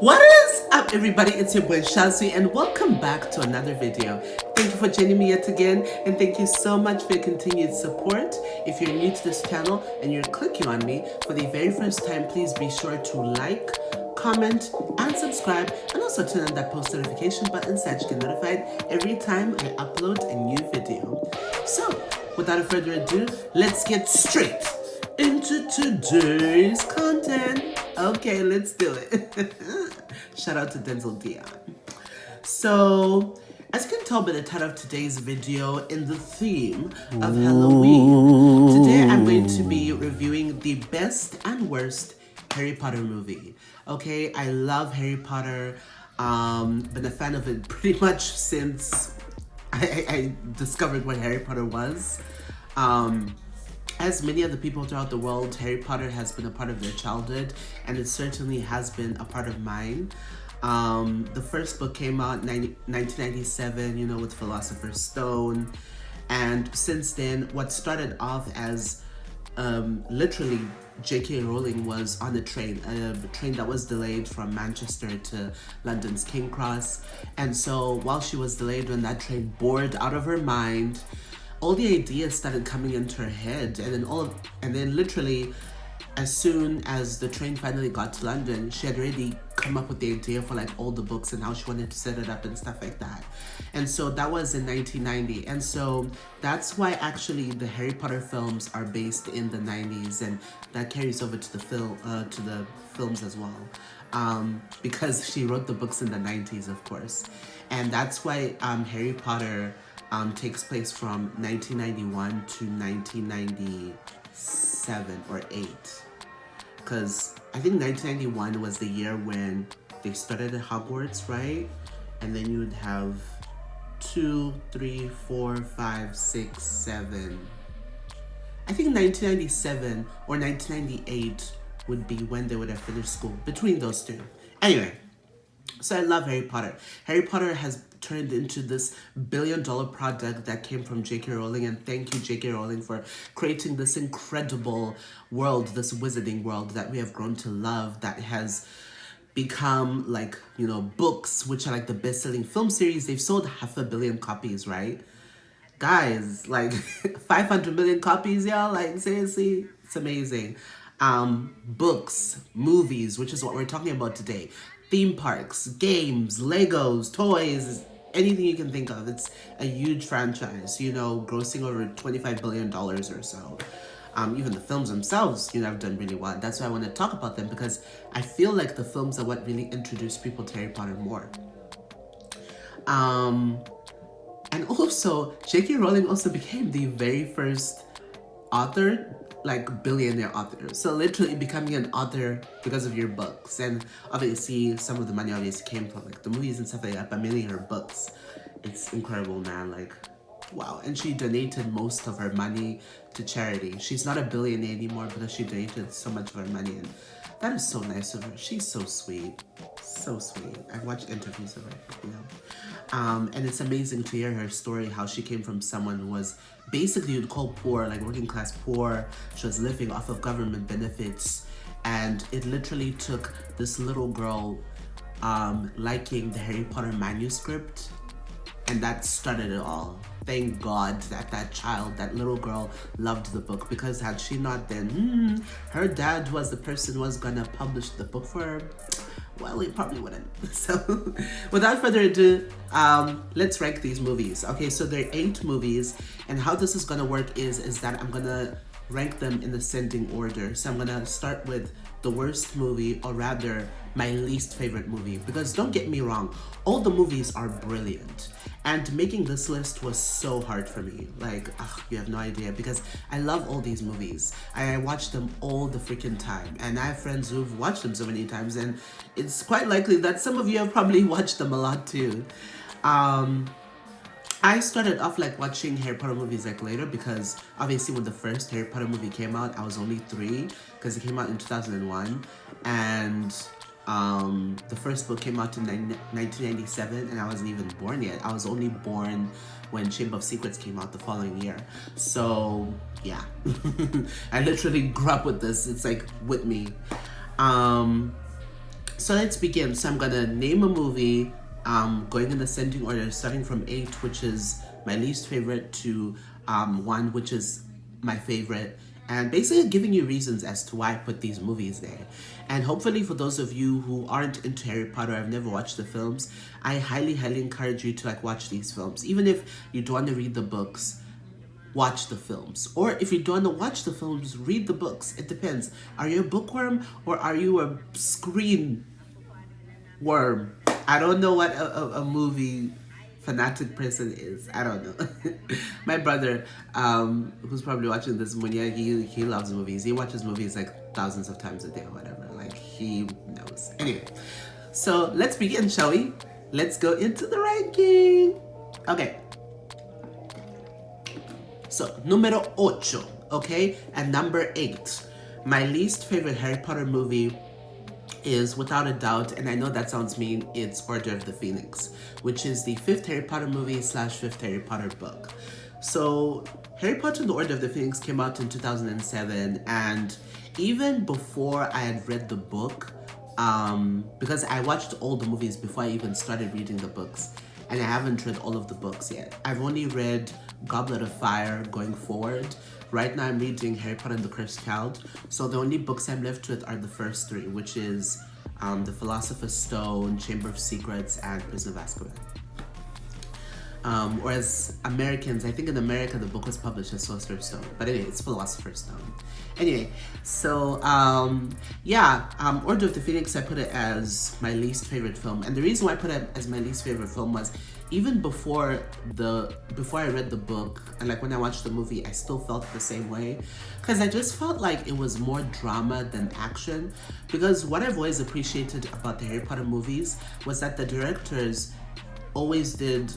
What is up, everybody? It's your boy Shazwiyt, and welcome back to another video. Thank you for joining me yet again, and thank you so much for your continued support. If you're new to this channel and you're clicking on me for the very first time, please be sure to like, comment, and subscribe, and also turn on that post notification button so that you get notified every time I upload a new video. So, without further ado, let's get straight into today's content. Okay, let's do it. Shout out to Denzel Dion. So, as you can tell by the title of today's video, in the theme of Halloween, today I'm going to be reviewing the best and worst Harry Potter movie. Okay, I love Harry Potter. Been a fan of it pretty much since I discovered what Harry Potter was. As many other people throughout the world, Harry Potter has been a part of their childhood, and it certainly has been a part of mine. The first book came out in 1997, with Philosopher's Stone. And since then, what started off as literally J.K. Rowling was on a train that was delayed from Manchester to London's King Cross. And so while she was delayed, when that train bored out of her mind, all the ideas started coming into her head, and then literally, as soon as the train finally got to London, she had already come up with the idea for like all the books and how she wanted to set it up and stuff like that. And so that was in 1990, and so that's why actually the Harry Potter films are based in the 90s, and that carries over to the films as well, because she wrote the books in the 90s, of course, and that's why Harry Potter takes place from 1991 to 1997 or 8. Because I think 1991 was the year when they started at Hogwarts, right? And then you would have 2, 3, 4, 5, 6, 7. I think 1997 or 1998 would be when they would have finished school, between those two. Anyway, so I love Harry Potter. Harry Potter has turned into this billion-dollar project that came from J.K. Rowling, and thank you, J.K. Rowling, for creating this incredible world, this wizarding world that we have grown to love, that has become like, books, which are like the best-selling film series. They've sold 500 million copies, right? Guys, like 500 million copies, y'all, like seriously, it's amazing. Books, movies, which is what we're talking about today, theme parks, games, Legos, toys, anything you can think of. It's a huge franchise, grossing over $25 billion or so. Even the films themselves, have done really well. That's why I want to talk about them, because I feel like the films are what really introduced people to Harry Potter more. And also, J.K. Rowling also became the very first author, like billionaire author. So literally becoming an author because of your books. And obviously some of the money obviously came from like the movies and stuff like that, but mainly her books. It's incredible, man. Like, wow. And she donated most of her money to charity. She's not a billionaire anymore because she donated so much of her money, and that is so nice of her. She's so sweet. So sweet. I've watched interviews of her, and it's amazing to hear her story, how she came from someone who was basically, you'd call poor, like working class poor. She was living off of government benefits, and it literally took this little girl liking the Harry Potter manuscript, and that started it all. Thank God that little girl loved the book, because had she not, then her dad was the person who was gonna publish the book for her. Well, he probably wouldn't. So, without further ado, let's rank these movies. Okay, so there are 8 movies, and how this is gonna work is that I'm gonna rank them in ascending order. So I'm gonna start with the worst movie, or rather, my least favorite movie. Because don't get me wrong, all the movies are brilliant. And making this list was so hard for me. Like, you have no idea, because I love all these movies. I watch them all the freaking time. And I have friends who've watched them so many times, and it's quite likely that some of you have probably watched them a lot too. I started off like watching Harry Potter movies like later, because obviously when the first Harry Potter movie came out, I was only 3, because it came out in 2001, and the first book came out in 1997, and I wasn't even born yet. I was only born when Chamber of Secrets came out the following year. So yeah, I literally grew up with this. It's like with me. Um, so let's begin. So I'm gonna name a movie, going in ascending order, starting from 8, which is my least favorite, to 1, which is my favorite, and basically giving you reasons as to why I put these movies there. And hopefully, for those of you who aren't into Harry Potter, I've never watched the films, I highly, highly encourage you to like watch these films, even if you don't want to read the books. Watch the films. Or if you don't want to watch the films, read the books. It depends. Are you a bookworm or are you a screen worm? I don't know what a movie fanatic person is. I don't know. My brother, who's probably watching this, Munya, he loves movies. He watches movies like thousands of times a day or whatever. Like, he knows. Anyway, so let's begin, shall we? Let's go into the ranking. Okay. So, número 8, okay? And number 8. My least favorite Harry Potter movie is, without a doubt, and I know that sounds mean, it's Order of the Phoenix, which is the 5th Harry Potter movie / 5th Harry Potter book. So, Harry Potter and the Order of the Phoenix came out in 2007, and even before I had read the book, because I watched all the movies before I even started reading the books, and I haven't read all of the books yet. I've only read Goblet of Fire going forward. Right now I'm reading Harry Potter and the Cursed Child. So the only books I'm left with are the first 3, which is The Philosopher's Stone, Chamber of Secrets, and Prison of Azkaban. Whereas Americans, I think in America the book was published as Sorcerer's Stone. But anyway, it's Philosopher's Stone. Anyway, so Order of the Phoenix, I put it as my least favorite film. And the reason why I put it as my least favorite film was even before I read the book, and like when I watched the movie, I still felt the same way. Because I just felt like it was more drama than action. Because what I've always appreciated about the Harry Potter movies was that the directors always did,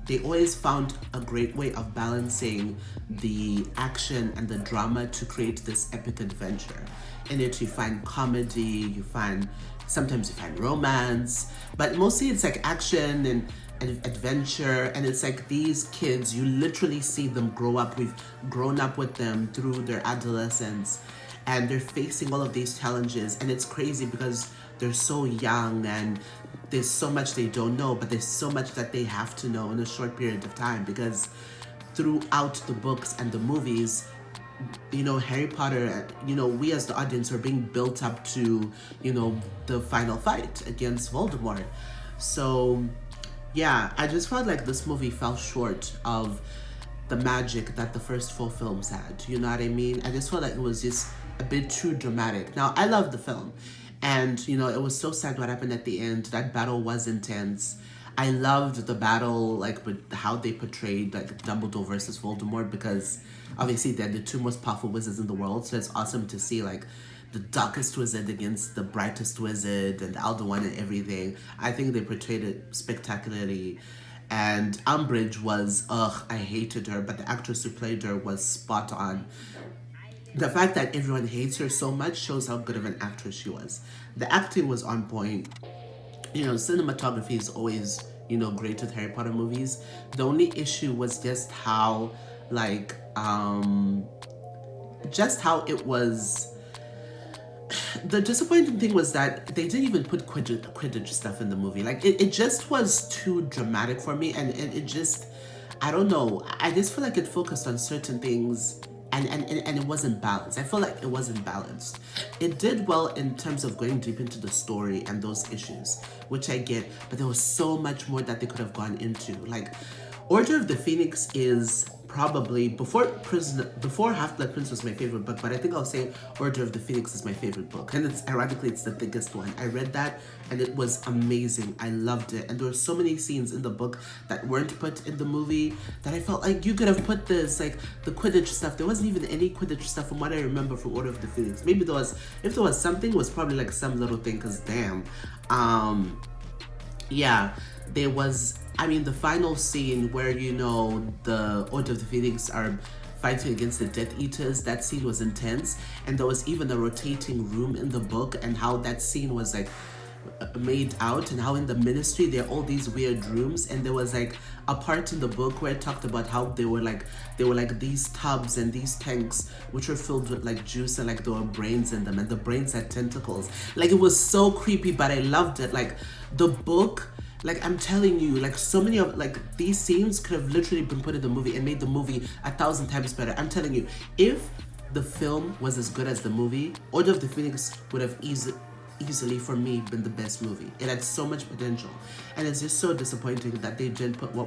they always found a great way of balancing the action and the drama to create this epic adventure. In it you find comedy, sometimes you find romance, but mostly it's like action and adventure, and it's like these kids, you literally see them grow up. We've grown up with them through their adolescence, and they're facing all of these challenges, and it's crazy because they're so young and there's so much they don't know, but there's so much that they have to know in a short period of time, because throughout the books and the movies, Harry Potter, we as the audience are being built up to, the final fight against Voldemort. So, yeah, I just felt like this movie fell short of the magic that the first 4 films had. You know what I mean? I just felt like it was just a bit too dramatic. Now, I love the film. And, it was so sad what happened at the end. That battle was intense. I loved the battle, like, with how they portrayed, like, Dumbledore versus Voldemort, because obviously they're the 2 most powerful wizards in the world. So it's awesome to see, like, the darkest wizard against the brightest wizard and the elder one and everything. I think they portrayed it spectacularly. And Umbridge was, I hated her, but the actress who played her was spot on. The fact that everyone hates her so much shows how good of an actress she was. The acting was on point. Cinematography is always, great with Harry Potter movies. The only issue was just how, it was. The disappointing thing was that they didn't even put Quidditch stuff in the movie. Like, it just was too dramatic for me, and it just, I don't know. I just feel like it focused on certain things, and it wasn't balanced. I feel like it wasn't balanced. It did well in terms of going deep into the story and those issues, which I get, but there was so much more that they could have gone into. Like, Order of the Phoenix is probably, before Half-Blood Prince was my favorite book, but I think I'll say Order of the Phoenix is my favorite book. And it's the biggest one. I read that and it was amazing. I loved it. And there were so many scenes in the book that weren't put in the movie that I felt like you could have put this, like the Quidditch stuff. There wasn't even any Quidditch stuff from what I remember from Order of the Phoenix. Maybe there was, if there was something, it was probably like some little thing, because damn. Yeah, there was, the final scene where, the Order of the Phoenix are fighting against the Death Eaters, that scene was intense. And there was even a rotating room in the book, and how that scene was like, made out, and how in the ministry there are all these weird rooms, and there was like a part in the book where it talked about how they were like these tubs and these tanks which were filled with like juice, and like there were brains in them, and the brains had tentacles. Like it was so creepy, but I loved it. Like the book, like I'm telling you, like so many of like these scenes could have literally been put in the movie and made the movie 1,000 times better. I'm telling you, if the film was as good as the movie, Order of the Phoenix would have easily for me been the best movie. It had so much potential, and it's just so disappointing that they didn't put a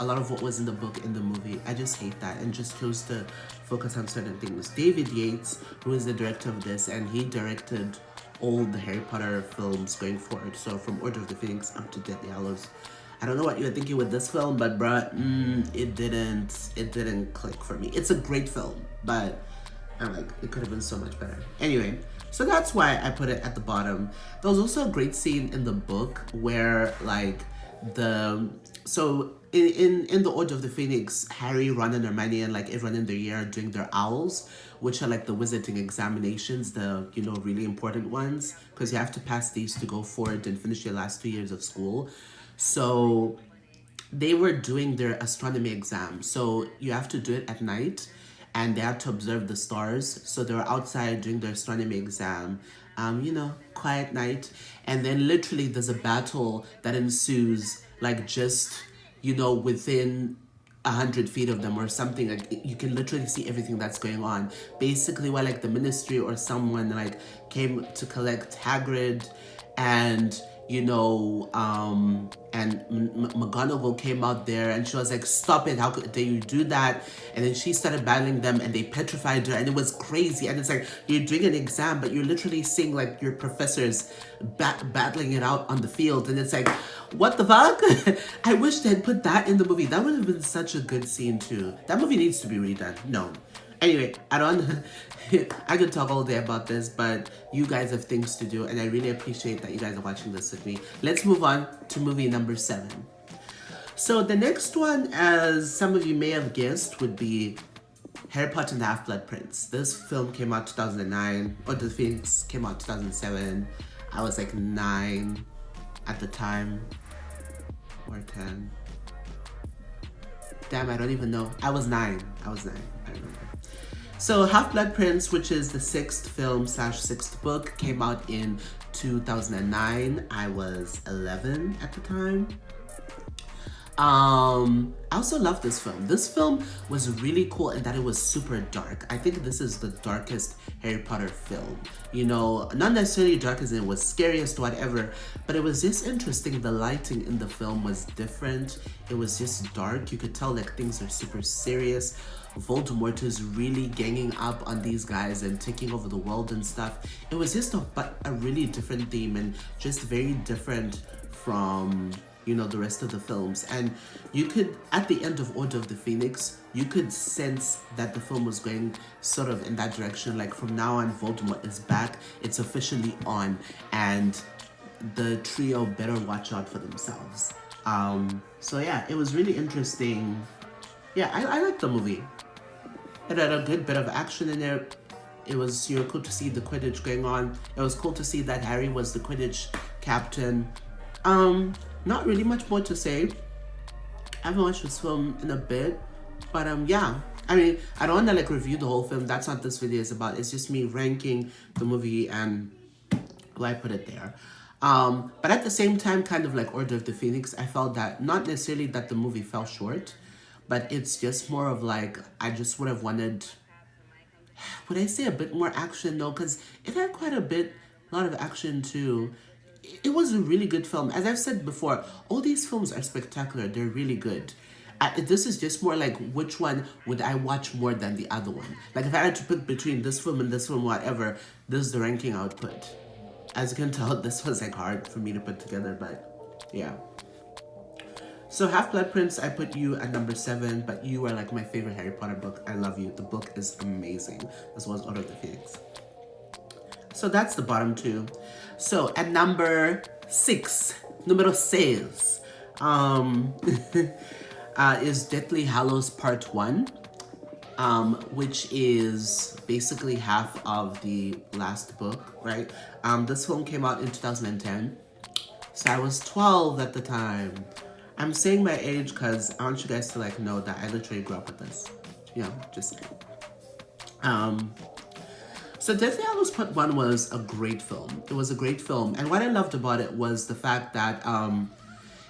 lot of what was in the book in the movie. I just hate that, and just chose to focus on certain things. David Yates, who is the director of this, and he directed all the Harry Potter films going forward. So from Order of the Phoenix up to Deathly Hallows. I don't know what you were thinking with this film, but bruh, it didn't click for me. It's a great film, but I'm like, it could have been so much better. Anyway, so that's why I put it at the bottom. There was also a great scene in the book where like in the Order of the Phoenix, Harry, Ron, and Hermione, and like everyone in their year are doing their owls, which are like the wizarding examinations, the really important ones, because you have to pass these to go forward and finish your last 2 years of school. So they were doing their astronomy exam. So you have to do it at night, and they had to observe the stars. So they were outside doing their astronomy exam, quiet night. And then literally there's a battle that ensues, like just, within 100 feet of them or something. Like you can literally see everything that's going on. Basically, while like the ministry or someone like came to collect Hagrid, and McGonagall came out there, and she was like, "Stop it! How could you do that?" And then she started battling them, and they petrified her, and it was crazy. And it's like, you're doing an exam, but you're literally seeing like your professors battling it out on the field, and it's like, what the fuck? I wish they had put that in the movie. That would have been such a good scene too. That movie needs to be redone. No. Anyway, I could talk all day about this, but you guys have things to do, and I really appreciate that you guys are watching this with me. Let's move on to movie number 7. So the next one, as some of you may have guessed, would be Harry Potter and the Half-Blood Prince. This film came out 2009, or the Phoenix came out 2007. I was like 9 at the time, or 10. Damn, I don't even know. I was 9. I remember. So Half-Blood Prince, which is the 6th film / 6th book, came out in 2009. I was 11 at the time. I also love this film. This film was really cool in that it was super dark. I think this is the darkest Harry Potter film. Not necessarily dark as in it was scariest, whatever, but it was just interesting. The lighting in the film was different. It was just dark. You could tell like things are super serious. Voldemort is really ganging up on these guys and taking over the world and stuff. It was just a really different theme, and just very different from the rest of the films. And you could, at the end of Order of the Phoenix, you could sense that the film was going sort of in that direction. Like from now on, Voldemort is back. It's officially on, and the trio better watch out for themselves. So yeah, it was really interesting. Yeah, I liked the movie. It had a good bit of action in there. It was cool to see the Quidditch going on. It was cool to see that Harry was the Quidditch captain. Not really much more to say. I haven't watched this film in a bit, but yeah. I mean, I don't want to like review the whole film. That's not what this video is about. It's just me ranking the movie and why I put it there. But at the same time, kind of like Order of the Phoenix, I felt that not necessarily that the movie fell short, but it's just more of like, I just would have wanted, would I say a bit more action though? Because it had quite a lot of action too. It was a really good film. As I've said before, all these films are spectacular. They're really good. This is just more like, which one would I watch more than the other one? Like if I had to pick between this film and this film, whatever, this is the ranking I would put. As you can tell, this was like hard for me to put together, but yeah. So Half-Blood Prince, I put you at number 7, but you are like my favorite Harry Potter book. I love you. The book is amazing, as well as Order of the Phoenix. So that's the bottom 2. So at number 6, numero 6, is Deathly Hallows Part 1. which is basically half of the last book, right? This film came out in 2010. So I was 12 at the time. I'm saying my age because I want you guys to like know that I literally grew up with this. You know, just saying. Um, so Deathly Hallows Part 1 was a great film. It was a great film. And what I loved about it was the fact that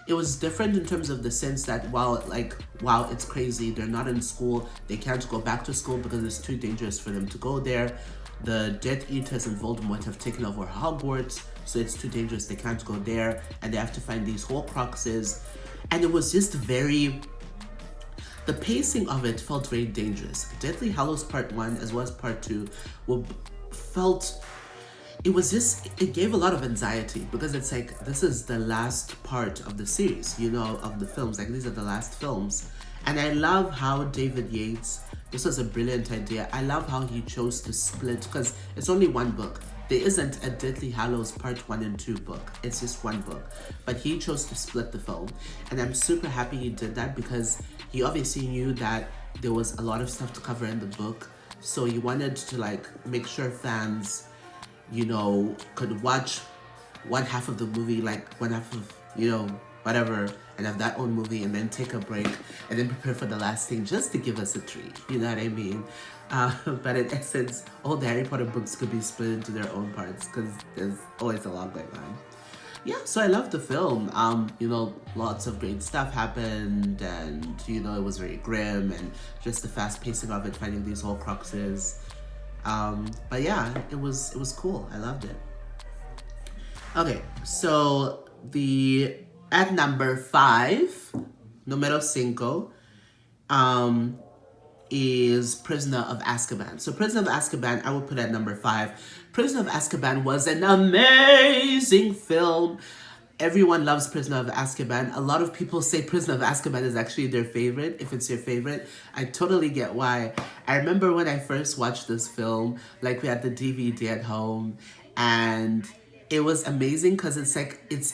it was different in terms of the sense that while it's crazy, they're not in school, they can't go back to school because it's too dangerous for them to go there. The Death Eaters and Voldemort have taken over Hogwarts, so it's too dangerous, they can't go there, and they have to find these Horcruxes. And it was just very, the pacing of it felt very dangerous. Deathly Hallows Part 1 as well as Part 2 felt, it gave a lot of anxiety because it's like, this is the last part of the series, you know, of the films. Like, these are the last films. And I love how David Yates, this was a brilliant idea. I love how he chose to split, because it's only one book. There isn't a Deathly Hallows Part 1 and 2 book. It's just one book. But he chose to split the film. And I'm super happy he did that because he obviously knew that there was a lot of stuff to cover in the book. So he wanted to like make sure fans, you know, could watch one half of the movie, like one half of, you know, whatever, and have that own movie and then take a break and then prepare for the last thing just to give us a treat. You know what I mean? But in essence, all the Harry Potter books could be split into their own parts because there's always a lot going on. Yeah, so I loved the film. You know, lots of great stuff happened, and you know, it was very grim, and just the fast pacing of it, finding these Horcruxes. But yeah, it was cool. I loved it. Okay, so at number 5, numero 5, is Prisoner of Azkaban. So Prisoner of Azkaban, I would put at number 5. Prisoner of Azkaban was an amazing film. Everyone loves Prisoner of Azkaban. A lot of people say Prisoner of Azkaban is actually their favorite, if it's your favorite. I totally get why. I remember when I first watched this film, like we had the DVD at home, and it was amazing because it's like it's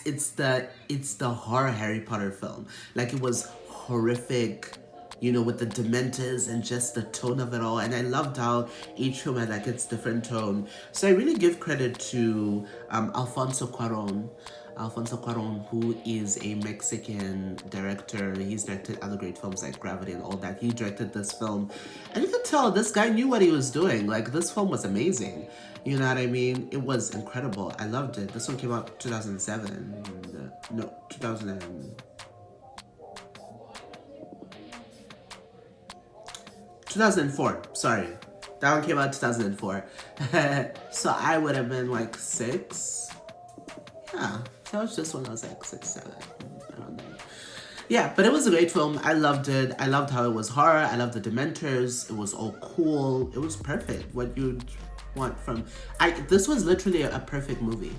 the horror Harry Potter film. Like, it was horrific, you know, with the Dementors and just the tone of it all. And I loved how each film had like its different tone. So I really give credit to Alfonso Cuarón, who is a Mexican director. He's directed other great films like Gravity and all that. He directed this film. And you could tell this guy knew what he was doing. Like, this film was amazing. You know what I mean? It was incredible. I loved it. This one came out 2007. No, 2004. Sorry. That one came out 2004. So I would have been like 6. Yeah. That was just when I was like 6, 7. Around there. Yeah, but it was a great film. I loved it. I loved how it was horror. I loved the Dementors. It was all cool. It was perfect. What you'd want from... This was literally a perfect movie.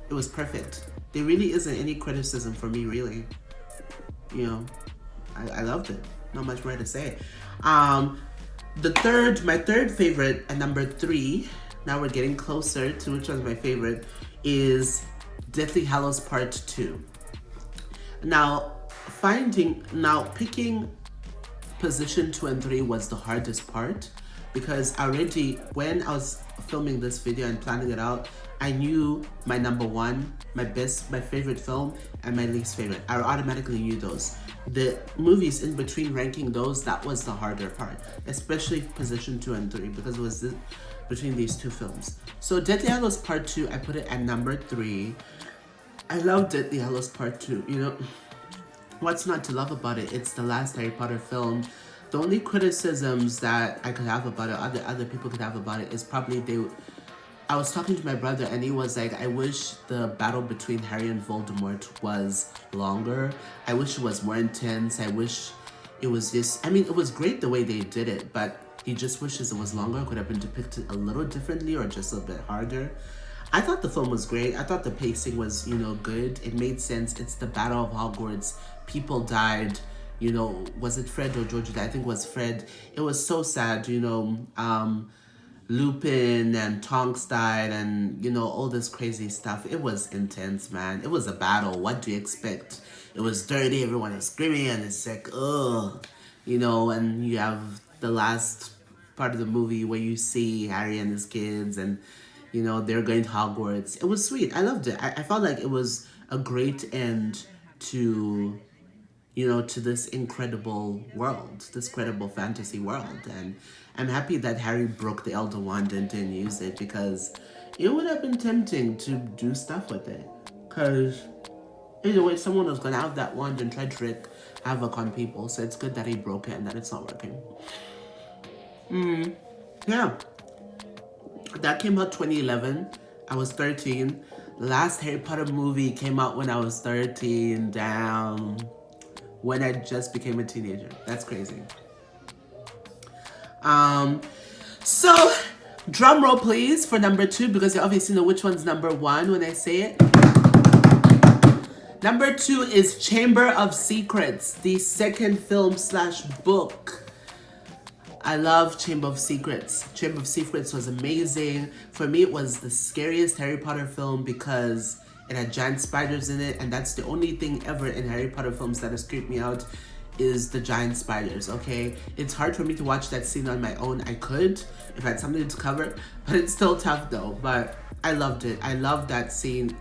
It was perfect. There really isn't any criticism for me, really. You know, I loved it. Not much more to say. My third favorite, and number 3, now we're getting closer to which one's my favorite, is Deathly Hallows Part 2. Now, picking position 2 and 3 was the hardest part, because already when I was filming this video and planning it out, I knew my number 1, my favorite film, and my least favorite. I automatically knew those. The movies in between, ranking those, that was the harder part, especially position 2 and 3, because it was between these two films. So Deathly Hallows Part 2, I put it at number 3. I loved Deathly Hallows Part 2, you know. What's not to love about it? It's the last Harry Potter film. The only criticisms that I could have about it, other people could have about it, is probably I was talking to my brother and he was like, I wish the battle between Harry and Voldemort was longer. I wish it was more intense. I wish it was just, I mean, it was great the way they did it, but he just wishes it was longer. It could have been depicted a little differently or just a bit harder. I thought the film was great. I thought the pacing was, you know, good. It made sense. It's the Battle of Hogwarts. People died. You know, was it Fred or George? I think it was Fred. It was so sad, you know. Lupin and Tonks died and, you know, all this crazy stuff. It was intense, man. It was a battle. What do you expect? It was dirty. Everyone is screaming and it's like, ugh. You know, and you have the last part of the movie where you see Harry and his kids and, you know, they're going to Hogwarts. It was sweet. I loved it. I felt like it was a great end to, you know, to this incredible world, this incredible fantasy world. And I'm happy that Harry broke the Elder Wand and didn't use it, because it would have been tempting to do stuff with it. Because either way, someone was going to have that wand and try to wreak havoc on people. So it's good that he broke it and that it's not working. Yeah. That came out 2011. I was 13. The last Harry Potter movie came out when I was 13. Damn. When I just became a teenager. That's crazy. So, drum roll please for number 2, because you obviously know which one's number 1 when I say it. Number 2 is Chamber of Secrets, the second film / book. I love Chamber of Secrets. Chamber of Secrets was amazing. For me, it was the scariest Harry Potter film because it had giant spiders in it, and that's the only thing ever in Harry Potter films that has creeped me out, is the giant spiders, okay? It's hard for me to watch that scene on my own. I could, if I had something to cover, but it's still tough though. But I loved it. I loved that scene.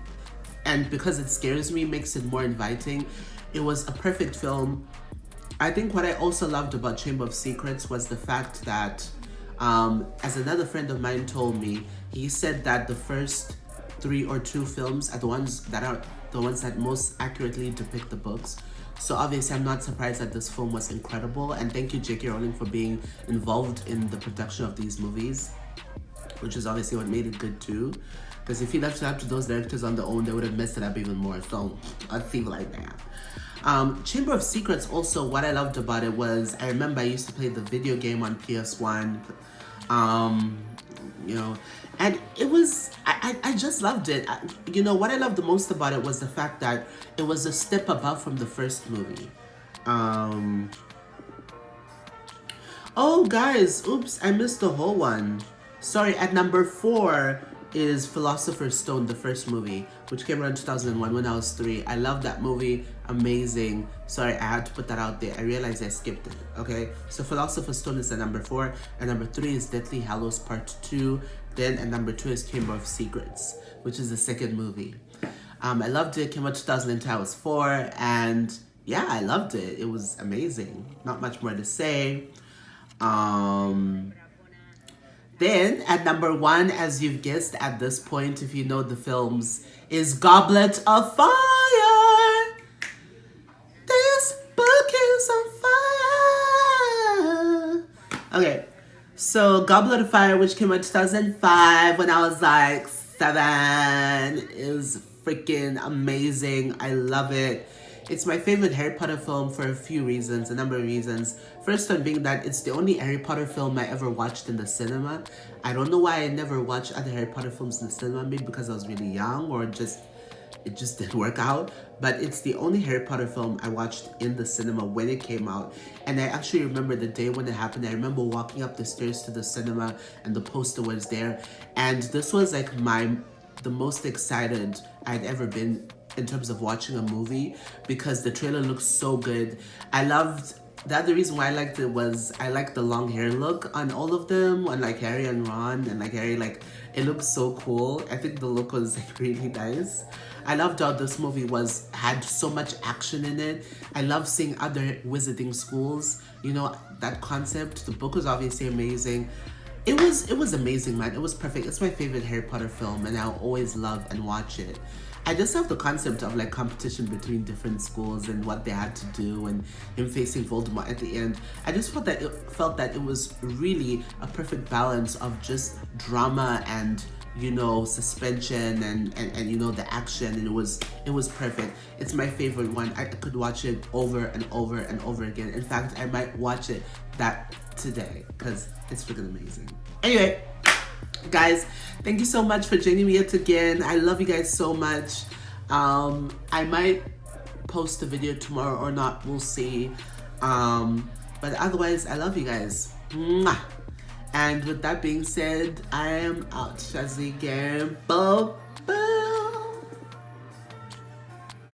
And because it scares me, makes it more inviting. It was a perfect film. I think what I also loved about Chamber of Secrets was the fact that, as another friend of mine told me, he said that the first 3 or 2 films are the ones that most accurately depict the books. So obviously I'm not surprised that this film was incredible, and thank you J.K. Rowling for being involved in the production of these movies, which is obviously what made it good too. Because if he left it up to those directors on their own, they would have messed it up even more. So I feel like that. Chamber of Secrets, also what I loved about it was, I remember I used to play the video game on PS1, you know, and it was, I just loved it. You know, what I loved the most about it was the fact that it was a step above from the first movie. Oh guys, oops, I missed the whole one. Sorry, at number 4 is Philosopher's Stone, the first movie, which came out in 2001 when I was 3. I love that movie, amazing. Sorry, I had to put that out there. I realized I skipped it, okay? So Philosopher's Stone is at number 4, and number 3 is Deathly Hallows Part 2. Then at number 2 is Chamber of Secrets, which is the second movie. I loved it, came out 2002, I was 4, and yeah, I loved it. It was amazing. Not much more to say. Then, at number 1, as you've guessed at this point, if you know the films, is Goblet of Fire. This book is on fire. Okay, so Goblet of Fire, which came out 2005 when I was like 7, is freaking amazing. I love it. It's my favorite Harry Potter film for a few reasons, a number of reasons. First one being that it's the only Harry Potter film I ever watched in the cinema. I don't know why I never watched other Harry Potter films in the cinema, maybe because I was really young or it just didn't work out. But it's the only Harry Potter film I watched in the cinema when it came out. And I actually remember the day when it happened. I remember walking up the stairs to the cinema and the poster was there. And this was like the most excited I'd ever been in terms of watching a movie, because the trailer looks so good. The other reason why I liked it was I liked the long hair look on all of them, on like Harry and Ron, and like Harry, like it looks so cool. I think the look was like really nice. I loved how this movie had so much action in it. I love seeing other wizarding schools, you know, that concept. The book was obviously amazing. It was amazing, man. It was perfect. It's my favorite Harry Potter film, and I'll always love and watch it. I just love the concept of like competition between different schools and what they had to do, and him facing Voldemort at the end. I just felt that it was really a perfect balance of just drama and, you know, suspension and you know, the action, and it was perfect. It's my favorite one. I could watch it over and over and over again. In fact, I might watch it today because it's freaking amazing. Anyway, guys, thank you so much for joining me yet again. I love you guys so much. I might post a video tomorrow or not, we'll see. But otherwise, I love you guys. Mwah. And with that being said, I am out. Shazwiyt.